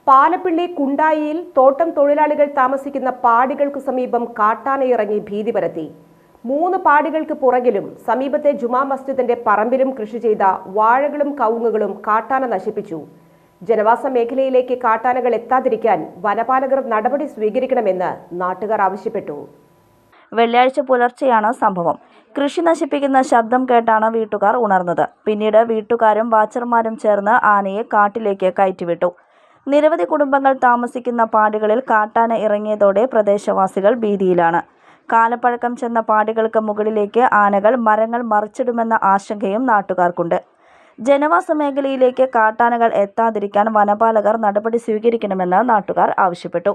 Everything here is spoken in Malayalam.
പാലപ്പിള്ളി കുണ്ടായിയിൽ തോട്ടം തൊഴിലാളികൾ താമസിക്കുന്ന പാടികൾക്കു സമീപം കാട്ടാനയിറങ്ങി ഭീതി പരത്തി. 3 പാടികൾക്ക് പുറകിലും സമീപത്തെ ജുമാ മസ്ജിദിന്റെ പറമ്പിലും കൃഷി ചെയ്ത വാഴകളും കവുങ്ങുകളും കാട്ടാന നശിപ്പിച്ചു. ജനവാസ മേഖലയിലേക്ക് കാട്ടാനകൾ എത്താതിരിക്കാൻ വനപാലകർ നടപടി സ്വീകരിക്കണമെന്ന് നാട്ടുകാർ ആവശ്യപ്പെട്ടു. വെള്ളിയാഴ്ച പുലർച്ചെയാണ് സംഭവം. കൃഷി നശിപ്പിക്കുന്ന ശബ്ദം കേട്ടാണ് വീട്ടുകാർ ഉണർന്നത്. പിന്നീട് വീട്ടുകാരും വാച്ചർമാരും ചേർന്ന് ആനയെ കാട്ടിലേക്ക് കയറ്റിവിട്ടു. നിരവധി കുടുംബങ്ങൾ താമസിക്കുന്ന പാടികളിൽ കാട്ടാന ഇറങ്ങിയതോടെ പ്രദേശവാസികൾ ഭീതിയിലാണ്. കാലപ്പഴക്കം ചെന്ന പാടികൾക്ക് മുകളിലേക്ക് ആനകൾ മരങ്ങൾ മറിച്ചിടുമെന്ന ആശങ്കയും നാട്ടുകാർക്കുണ്ട്. ജനവാസ മേഖലയിലേക്ക് കാട്ടാനകൾ എത്താതിരിക്കാൻ വനപാലകർ നടപടി സ്വീകരിക്കണമെന്ന് നാട്ടുകാർ ആവശ്യപ്പെട്ടു.